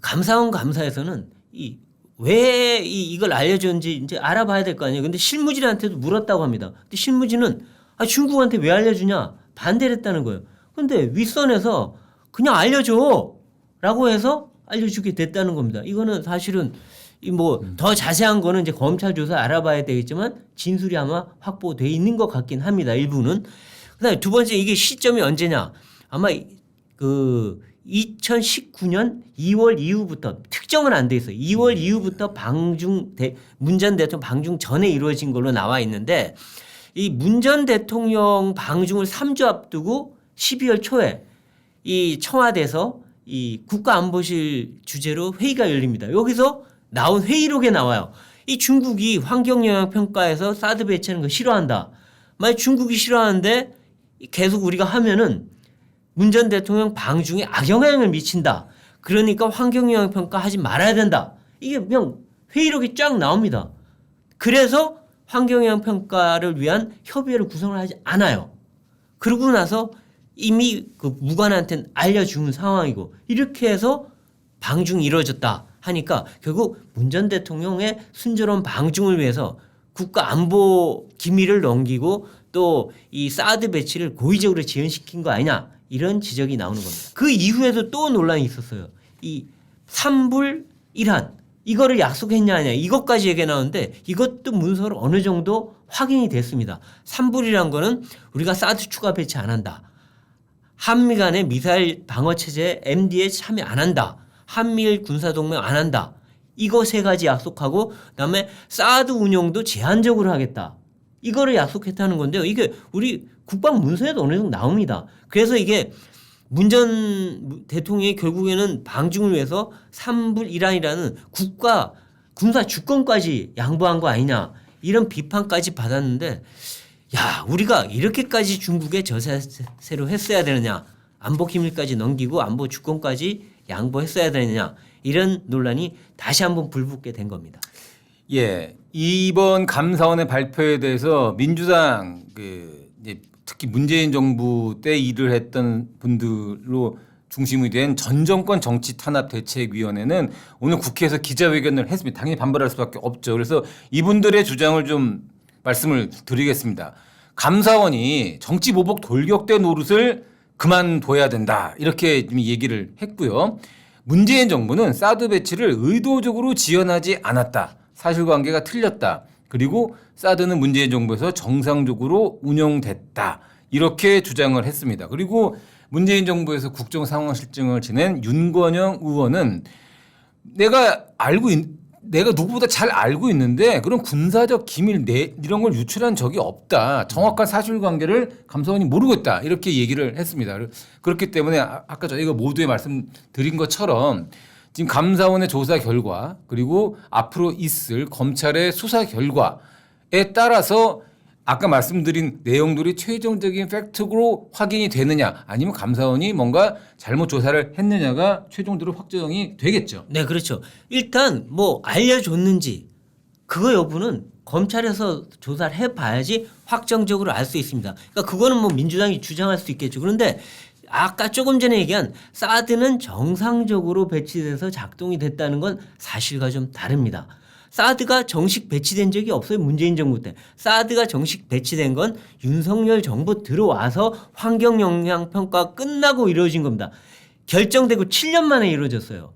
감사원 감사에서는 왜 이걸 알려줬는지 이제 알아봐야 될 거 아니에요. 근데 실무진한테도 물었다고 합니다. 근데 실무진은 중국한테 왜 알려주냐 반대를 했다는 거예요. 근데 윗선에서 그냥 알려줘라고 해서 알려주게 됐다는 겁니다. 이거는 사실은 뭐 더 자세한 거는 이제 검찰 조사 알아봐야 되겠지만 진술이 아마 확보돼 있는 것 같긴 합니다. 일부는. 그다음에 두 번째 이게 시점이 언제냐? 아마 그 2019년 2월 이후부터 특정은 안 돼 있어요. 2월 이후부터 문 전 대통령 방중 전에 이루어진 걸로 나와 있는데 이 문 전 대통령 방중을 3주 앞두고 12월 초에 이 청와대에서 이 국가안보실 주재로 회의가 열립니다. 여기서 나온 회의록에 나와요. 이 중국이 환경영향평가에서 사드 배치하는 거 싫어한다. 만약 중국이 싫어하는데 계속 우리가 하면은 문 전 대통령 방중에 악영향을 미친다. 그러니까 환경영향평가 하지 말아야 된다. 이게 그냥 회의록이 쫙 나옵니다. 그래서 환경영향평가를 위한 협의회를 구성을 하지 않아요. 그러고 나서 이미 그 무관한테는 알려주는 상황이고 이렇게 해서 방중이 이루어졌다 하니까 결국 문 전 대통령의 순조로운 방중을 위해서 국가 안보 기밀을 넘기고 또 이 사드 배치를 고의적으로 지연시킨 거 아니냐 이런 지적이 나오는 겁니다. 그 이후에도 또 논란이 있었어요. 이 3불 1한 이거를 약속했냐 아니냐 이것까지 얘기가 나오는데 이것도 문서로 어느 정도 확인이 됐습니다. 3불이란 거는 우리가 사드 추가 배치 안 한다. 한미 간의 미사일 방어 체제 MD에 참여 안 한다. 한미일 군사동맹 안 한다. 이거 세 가지 약속하고 그다음에 사드 운용도 제한적으로 하겠다. 이거를 약속했다는 건데요. 이게 우리 국방 문서에도 어느 정도 나옵니다. 그래서 이게 문 전 대통령이 결국에는 방중을 위해서 3불 1한이라는 국가 군사 주권까지 양보한 거 아니냐 이런 비판까지 받았는데 야 우리가 이렇게까지 중국에 저세로 했어야 되느냐 안보 기밀까지 넘기고 안보 주권까지 양보했어야 되느냐 이런 논란이 다시 한번 불붙게 된 겁니다. 예, 이번 감사원의 발표에 대해서 민주당 이제 특히 문재인 정부 때 일을 했던 분들로 중심이 된 전 정권 정치 탄압 대책위원회는 오늘 국회에서 기자회견을 했습니다. 당연히 반발할 수밖에 없죠. 그래서 이분들의 주장을 좀 말씀을 드리겠습니다. 감사원이 정치 보복 돌격대 노릇을 그만둬야 된다 이렇게 얘기를 했고요. 문재인 정부는 사드 배치를 의도적으로 지연하지 않았다. 사실관계가 틀렸다. 그리고 사드는 문재인 정부에서 정상적으로 운영됐다. 이렇게 주장을 했습니다. 그리고 문재인 정부에서 국정상황실장을 지낸 윤건영 의원은 내가 누구보다 잘 알고 있는데 그런 군사적 기밀 이런 걸 유출한 적이 없다. 정확한 사실관계를 감사원이 모르고 있다. 이렇게 얘기를 했습니다. 그렇기 때문에 아까 저희가 모두에 말씀드린 것처럼 지금 감사원의 조사 결과 그리고 앞으로 있을 검찰의 수사 결과에 따라서 아까 말씀드린 내용들이 최종적인 팩트로 확인이 되느냐 아니면 감사원이 뭔가 잘못 조사를 했느냐가 최종적으로 확정이 되겠죠. 네, 그렇죠. 일단 뭐 알려줬는지 그거 여부는 검찰에서 조사를 해봐야지 확정적으로 알 수 있습니다. 그러니까 그거는 뭐 민주당이 주장할 수 있겠죠. 그런데 아까 조금 전에 얘기한 사드는 정상적으로 배치돼서 작동이 됐다는 건 사실과 좀 다릅니다. 사드가 정식 배치된 적이 없어요. 문재인 정부 때. 사드가 정식 배치된 건 윤석열 정부 들어와서 환경영향평가 끝나고 이루어진 겁니다. 결정되고 7년 만에 이루어졌어요.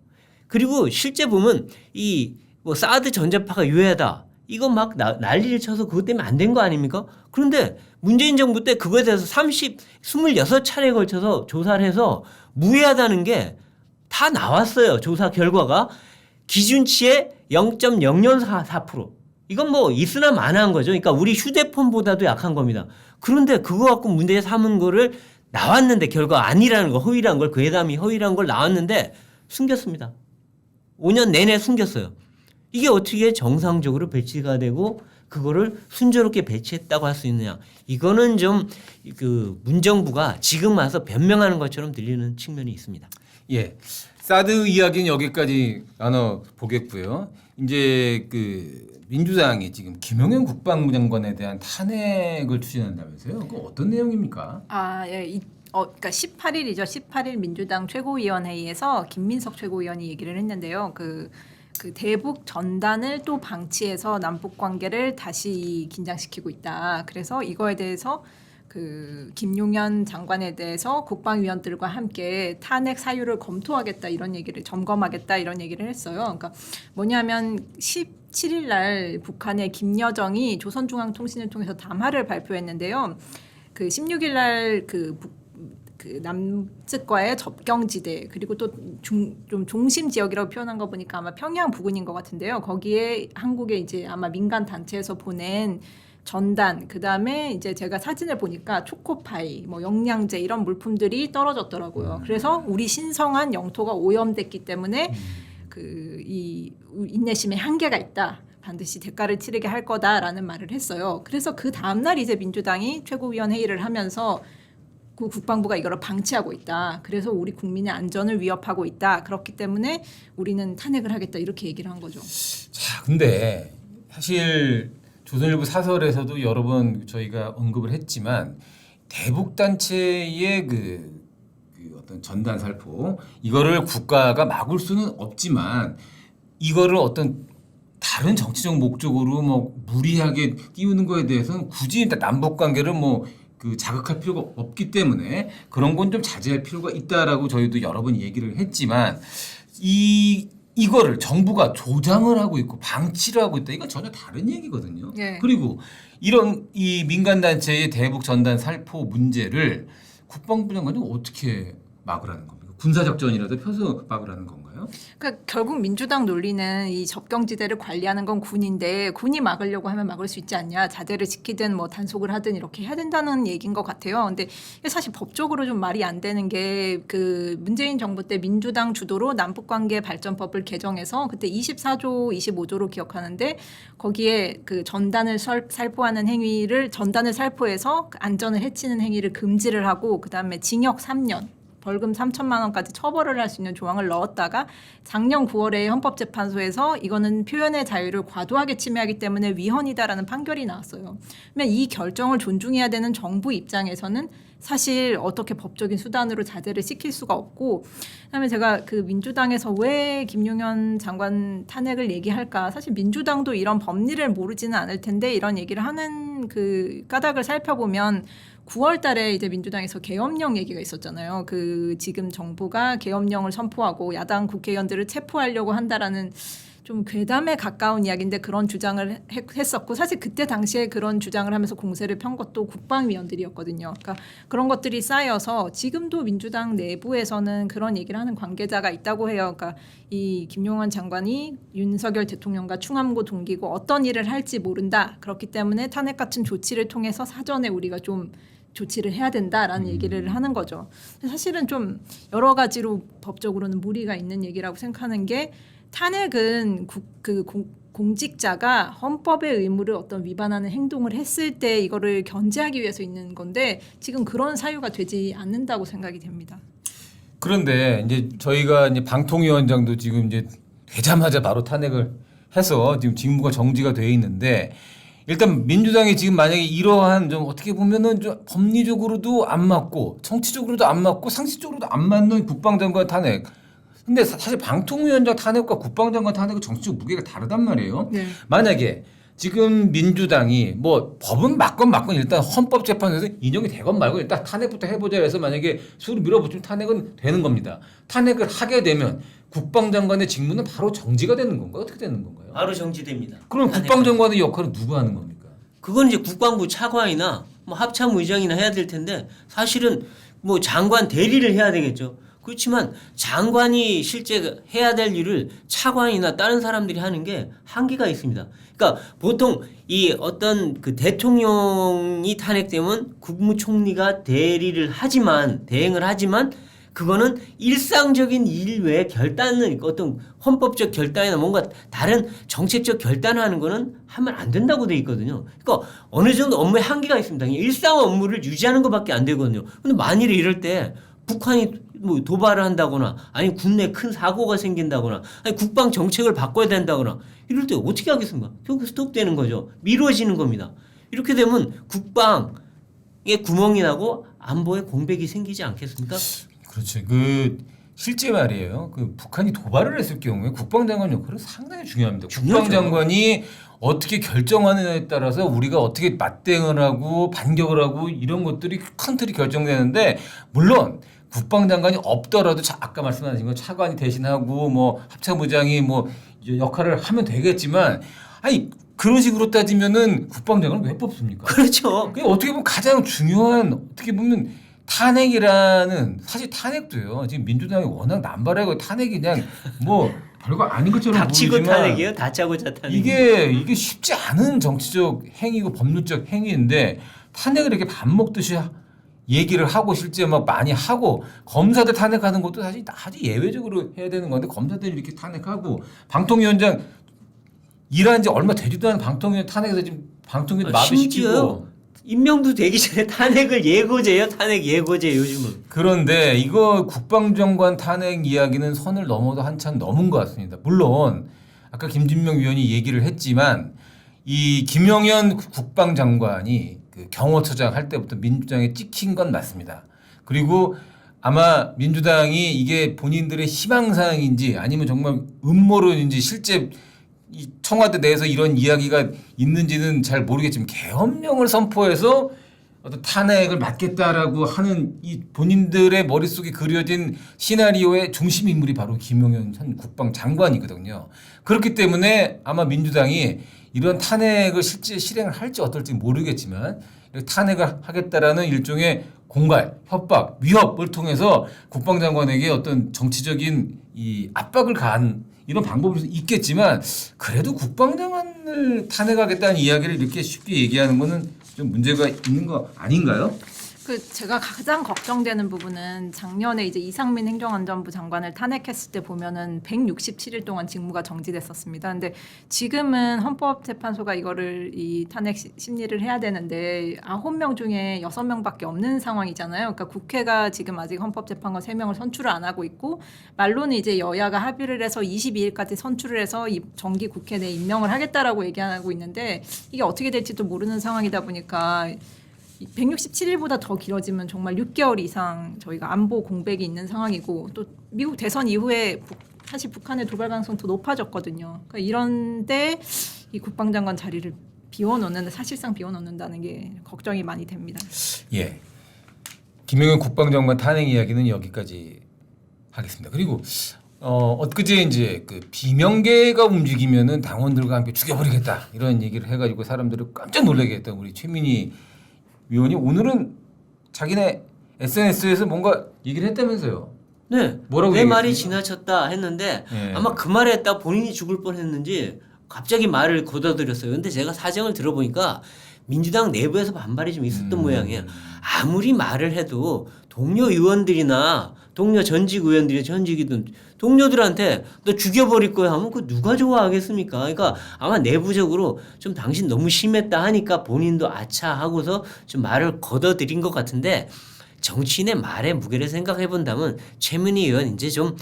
그리고 실제 보면 이 뭐 사드 전자파가 유해하다. 이거 막 난리를 쳐서 그것 때문에 안 된 거 아닙니까? 그런데 문재인 정부 때 그거에 대해서 26차례에 걸쳐서 조사를 해서 무해하다는 게 다 나왔어요. 조사 결과가. 기준치의 0.004%. 이건 뭐 있으나 마나한 거죠. 그러니까 우리 휴대폰보다도 약한 겁니다. 그런데 그거 갖고 문제 삼은 거를 나왔는데 결과 아니라는 거, 허위란 걸, 괴담이 허위란 걸 나왔는데 숨겼습니다. 5년 내내 숨겼어요. 이게 어떻게 정상적으로 배치가 되고 그거를 순조롭게 배치했다고 할 수 있느냐. 이거는 좀 그 문정부가 지금 와서 변명하는 것처럼 들리는 측면이 있습니다. 예. 사드 이야기는 여기까지 나눠 보겠고요. 이제 그 민주당이 지금 김용현 국방부 장관에 대한 탄핵을 추진한다면서요? 그 어떤 내용입니까? 예. 그러니까 18일이죠. 18일 민주당 최고위원회의에서 김민석 최고위원이 얘기를 했는데요. 그 대북 전단을 또 방치해서 남북 관계를 다시 긴장시키고 있다. 그래서 이거에 대해서 그 김용현 장관에 대해서 국방위원들과 함께 탄핵 사유를 검토하겠다 이런 얘기를 점검하겠다 이런 얘기를 했어요. 그러니까 뭐냐면 17일 날 북한의 김여정이 조선중앙통신을 통해서 담화를 발표했는데요. 그 16일 날 그 남측과의 접경지대 그리고 또 좀 중심 지역이라고 표현한 거 보니까 아마 평양 부근인 것 같은데요. 거기에 한국의 이제 아마 민간 단체에서 보낸 전단 그다음에 이제 제가 사진을 보니까 초코파이, 뭐 영양제 이런 물품들이 떨어졌더라고요. 그래서 우리 신성한 영토가 오염됐기 때문에 그 이 인내심에 한계가 있다. 반드시 대가를 치르게 할 거다라는 말을 했어요. 그래서 그 다음 날 이제 민주당이 최고위원 회의를 하면서 그 국방부가 이거를 방치하고 있다. 그래서 우리 국민의 안전을 위협하고 있다. 그렇기 때문에 우리는 탄핵을 하겠다. 이렇게 얘기를 한 거죠. 자, 근데 사실 조선일보 사설에서도 여러 번 저희가 언급을 했지만 대북 단체의 그 어떤 전단 살포 이거를 국가가 막을 수는 없지만 이거를 어떤 다른 정치적 목적으로 뭐 무리하게 띄우는 거에 대해서는 굳이 일단 남북 관계를 뭐 그 자극할 필요가 없기 때문에 그런 건 좀 자제할 필요가 있다라고 저희도 여러 번 얘기를 했지만 이거를 정부가 조장을 하고 있고 방치를 하고 있다. 이건 전혀 다른 얘기거든요. 네. 그리고 이런 이 민간 단체의 대북 전단 살포 문제를 국방부 장관이 어떻게 막으라는 겁니까? 군사작전이라도 펴서 막으라는 건가요? 그러니까 결국 민주당 논리는 이 접경지대를 관리하는 건 군인데 군이 막으려고 하면 막을 수 있지 않냐. 자대를 지키든 뭐 단속을 하든 이렇게 해야 된다는 얘기인 것 같아요. 근데 이게 사실 법적으로 좀 말이 안 되는 게 그 문재인 정부 때 민주당 주도로 남북관계 발전법을 개정해서 그때 24조 25조로 기억하는데 거기에 그 전단을 살포하는 행위를 전단을 살포해서 안전을 해치는 행위를 금지를 하고 그다음에 징역 3년 벌금 3천만 원까지 처벌을 할 수 있는 조항을 넣었다가 작년 9월에 헌법재판소에서 이거는 표현의 자유를 과도하게 침해하기 때문에 위헌이다라는 판결이 나왔어요. 그러면 이 결정을 존중해야 되는 정부 입장에서는 사실 어떻게 법적인 수단으로 자제를 시킬 수가 없고 그다음에 제가 그 민주당에서 왜 김용현 장관 탄핵을 얘기할까 사실 민주당도 이런 법리를 모르지는 않을 텐데 이런 얘기를 하는 그 까닭을 살펴보면 9월 달에 이제 민주당에서 계엄령 얘기가 있었잖아요. 그 지금 정부가 계엄령을 선포하고 야당 국회의원들을 체포하려고 한다라는 좀 괴담에 가까운 이야기인데 그런 주장을 했었고 사실 그때 당시에 그런 주장을 하면서 공세를 편 것도 국방위원들이었거든요. 그러니까 그런 것들이 쌓여서 지금도 민주당 내부에서는 그런 얘기를 하는 관계자가 있다고 해요. 그러니까 이 김용환 장관이 윤석열 대통령과 충암고 동기고 어떤 일을 할지 모른다. 그렇기 때문에 탄핵 같은 조치를 통해서 사전에 우리가 좀 조치를 해야 된다라는 얘기를 하는 거죠. 사실은 좀 여러 가지로 법적으로는 무리가 있는 얘기라고 생각하는 게 탄핵은 공직자가 헌법의 의무를 어떤 위반하는 행동을 했을 때 이거를 견제하기 위해서 있는 건데 지금 그런 사유가 되지 않는다고 생각이 됩니다. 그런데 이제 저희가 이제 방통위원장도 지금 이제 되자마자 바로 탄핵을 해서 지금 직무가 정지가 돼 있는데 일단 민주당이 지금 만약에 이러한 좀 어떻게 보면은 좀 법리적으로도 안 맞고 정치적으로도 안 맞고 상식적으로도 안 맞는 국방장관 탄핵. 근데 사실 방통위원장 탄핵과 국방장관 탄핵은 정치적 무게가 다르단 말이에요. 네. 만약에 지금 민주당이 뭐 법은 맞건 일단 헌법재판소에서 인용이 되건 말고 일단 탄핵부터 해보자 해서 만약에 수를 밀어붙이면 탄핵은 되는 겁니다. 탄핵을 하게 되면 국방장관의 직무는 바로 정지가 되는 건가요? 어떻게 되는 건가요? 바로 정지됩니다. 그럼 탄핵은. 국방장관의 역할은 누가 하는 겁니까? 그건 이제 국방부 차관이나 뭐 합참의장이나 해야 될 텐데 사실은 뭐 장관 대리를 해야 되겠죠. 그렇지만 장관이 실제 해야 될 일을 차관이나 다른 사람들이 하는 게 한계가 있습니다. 그러니까 보통 이 어떤 그 대통령이 탄핵되면 국무총리가 대행을 하지만 그거는 일상적인 일 외에 결단을 어떤 헌법적 결단이나 뭔가 다른 정책적 결단을 하는 거는 하면 안 된다고 돼 있거든요. 그러니까 어느 정도 업무에 한계가 있습니다. 일상 업무를 유지하는 것밖에 안 되거든요. 근데 만일에 이럴 때 북한이 뭐 도발을 한다거나 아니 국내 큰 사고가 생긴다거나 아니 국방 정책을 바꿔야 된다거나 이럴 때 어떻게 하겠습니까? 결국 스톱되는 거죠. 미뤄지는 겁니다. 이렇게 되면 국방에 구멍이 나고 안보에 공백이 생기지 않겠습니까? 그렇죠. 그 실제 말이에요. 그 북한이 도발을 했을 경우에 국방장관 역할은 상당히 중요합니다. 중요하죠. 국방장관이 어떻게 결정하느냐에 따라서 우리가 어떻게 맞대응을 하고 반격을 하고 이런 것들이 큰 틀이 결정되는데 물론 국방장관이 없더라도 아까 말씀하신 거 차관이 대신하고 뭐 합참의장이 뭐 역할을 하면 되겠지만 아니 그런 식으로 따지면은 국방장관을 왜 뽑습니까? 그렇죠. 그게 어떻게 보면 가장 중요한 어떻게 보면 탄핵이라는 사실 탄핵도요. 지금 민주당이 워낙 남발하고 탄핵이 그냥 뭐 별거 아닌 것처럼 닥치고 보이지만 탄핵이에요. 다짜고짜 탄핵. 이게 쉽지 않은 정치적 행위고 법률적 행위인데 탄핵을 이렇게 밥 먹듯이 얘기를 하고 실제 막 많이 하고 검사들 탄핵하는 것도 사실 아주 예외적으로 해야 되는 건데 검사들이 이렇게 탄핵하고 방통위원장 일한 지 얼마 되지도 않은 방통위원 탄핵에서 지금 방통위원 마비시키고 임명도 되기 전에 탄핵을 예고제예요. 탄핵 예고제 요즘은. 그런데 이거 국방장관 탄핵 이야기는 선을 넘어도 한참 넘은 것 같습니다. 물론 아까 김진명 위원이 얘기를 했지만 이 김영현 국방장관이 그 경호처장 할 때부터 민주당에 찍힌 건 맞습니다. 그리고 아마 민주당이 이게 본인들의 희망사항인지 아니면 정말 음모론인지 실제 이 청와대 내에서 이런 이야기가 있는지는 잘 모르겠지만 계엄령을 선포해서 어떤 탄핵을 막겠다라고 하는 이 본인들의 머릿속에 그려진 시나리오의 중심 인물이 바로 김용현 전 국방장관이거든요. 그렇기 때문에 아마 민주당이 이런 탄핵을 실제 실행을 할지 어떨지 모르겠지만 탄핵을 하겠다라는 일종의 공갈, 협박, 위협을 통해서 국방장관에게 어떤 정치적인 이 압박을 가한 이런 방법이 있겠지만 그래도 국방장관을 탄핵하겠다는 이야기를 이렇게 쉽게 얘기하는 거는 좀 문제가 있는 거 아닌가요? 그 제가 가장 걱정되는 부분은 작년에 이제 이상민 행정안전부 장관을 탄핵했을 때 보면은 167일 동안 직무가 정지됐었습니다. 근데 지금은 헌법재판소가 이거를 이 탄핵 심리를 해야 되는데 9명 중에 6명밖에 없는 상황이잖아요. 그러니까 국회가 지금 아직 헌법재판관 3명을 선출을 안 하고 있고 말로는 이제 여야가 합의를 해서 22일까지 선출을 해서 이 정기 국회 내 임명을 하겠다라고 얘기하고 있는데 이게 어떻게 될지도 모르는 상황이다 보니까 167일보다 더 길어지면 정말 6개월 이상 저희가 안보 공백이 있는 상황이고 또 미국 대선 이후에 사실 북한의 도발 가능성 더 높아졌거든요. 그러니까 이런데 이 국방장관 자리를 사실상 비워놓는다는 게 걱정이 많이 됩니다. 예, 김용현 국방장관 탄핵 이야기는 여기까지 하겠습니다. 그리고 엊그제 이제 그 비명계가 움직이면은 당원들과 함께 죽여버리겠다 이런 얘기를 해가지고 사람들을 깜짝 놀라게 했던 우리 최민희 위원이 오늘은 자기네 SNS에서 뭔가 얘기를 했다면서요. 네. 뭐라고 내 얘기했습니까? 말이 지나쳤다 했는데 예. 아마 그 말에 딱 본인이 죽을 뻔했는지 갑자기 말을 걷어들였어요. 근데 제가 사정을 들어보니까 민주당 내부에서 반발이 좀 있었던 모양이에요. 아무리 말을 해도 동료 의원들이나 동료 전직 의원들이 전직이든 동료들한테 너 죽여버릴 거야 하면 그 누가 좋아하겠습니까? 그러니까 아마 내부적으로 좀 당신 너무 심했다 하니까 본인도 아차 하고서 좀 말을 걷어들인 것 같은데 정치인의 말의 무게를 생각해 본다면 최민희 의원 이제 좀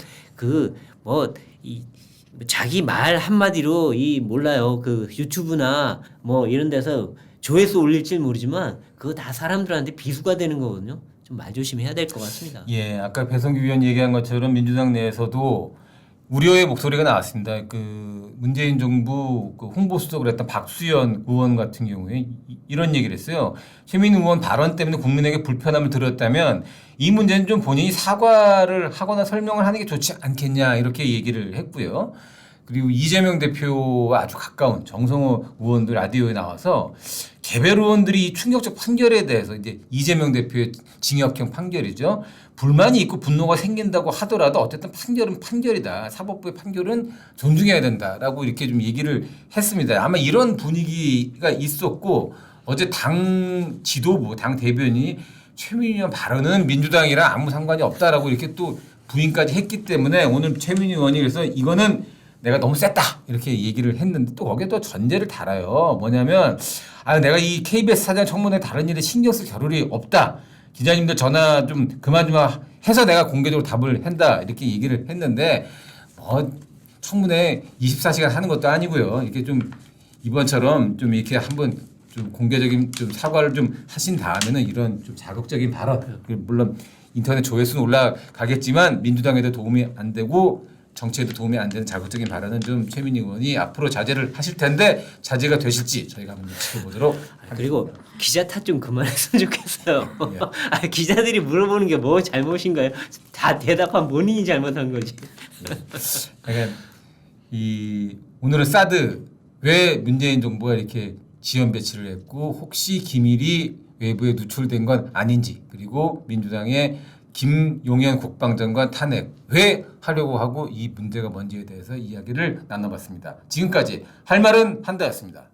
자기 말 한마디로 몰라요. 그 유튜브나 뭐 이런 데서 조회수 올릴지 모르지만 그거 다 사람들한테 비수가 되는 거거든요. 좀 말조심해야 될 것 같습니다. 예, 아까 배성규 위원 얘기한 것처럼 민주당 내에서도 우려의 목소리가 나왔습니다. 그 문재인 정부 그 홍보수석을 했던 박수현 의원 같은 경우에 이런 얘기를 했어요. 최민희 의원 발언 때문에 국민에게 불편함을 들었다면 이 문제는 좀 본인이 사과를 하거나 설명을 하는 게 좋지 않겠냐 이렇게 얘기를 했고요. 그리고 이재명 대표와 아주 가까운 정성호 의원도 라디오에 나와서 개별 의원들이 이 충격적 판결에 대해서 이제 이재명 대표의 징역형 판결이죠. 불만이 있고 분노가 생긴다고 하더라도 어쨌든 판결은 판결이다. 사법부의 판결은 존중해야 된다라고 이렇게 좀 얘기를 했습니다. 아마 이런 분위기가 있었고 어제 당 지도부, 당 대변인이 최민희 의원 발언은 민주당이랑 아무 상관이 없다라고 이렇게 또 부인까지 했기 때문에 오늘 최민희 의원이 그래서 이거는 내가 너무 셌다 이렇게 얘기를 했는데 또 거기에 또 전제를 달아요. 뭐냐면 내가 이 KBS 사장 청문회 다른 일에 신경 쓸 겨를이 없다. 기자님들 전화 좀 그만 해서 내가 공개적으로 답을 한다 이렇게 얘기를 했는데 청문회 24시간 하는 것도 아니고요. 이렇게 좀 이번처럼 좀 이렇게 한번 좀 공개적인 좀 사과를 좀 하신 다음에는 이런 좀 자극적인 발언 물론 인터넷 조회수는 올라가겠지만 민주당에도 도움이 안 되고 정치에도 도움이 안 되는 자극적인 발언은 좀 최민희 의원이 앞으로 자제를 하실 텐데 자제가 되실지 저희가 한번 지켜보도록 그리고 기자 탓 좀 그만했으면 좋겠어요. 예. 기자들이 물어보는 게 뭐 잘못인가요? 다 대답한 본인이 잘못한 거지. 그러니까 오늘은 사드 왜 문재인 정부가 이렇게 지연 배치를 했고 혹시 기밀이 외부에 누출된 건 아닌지 그리고 민주당의 김용현 국방장관 탄핵 왜 하려고 하고 이 문제가 뭔지에 대해서 이야기를 나눠봤습니다. 지금까지 할 말은 한다였습니다.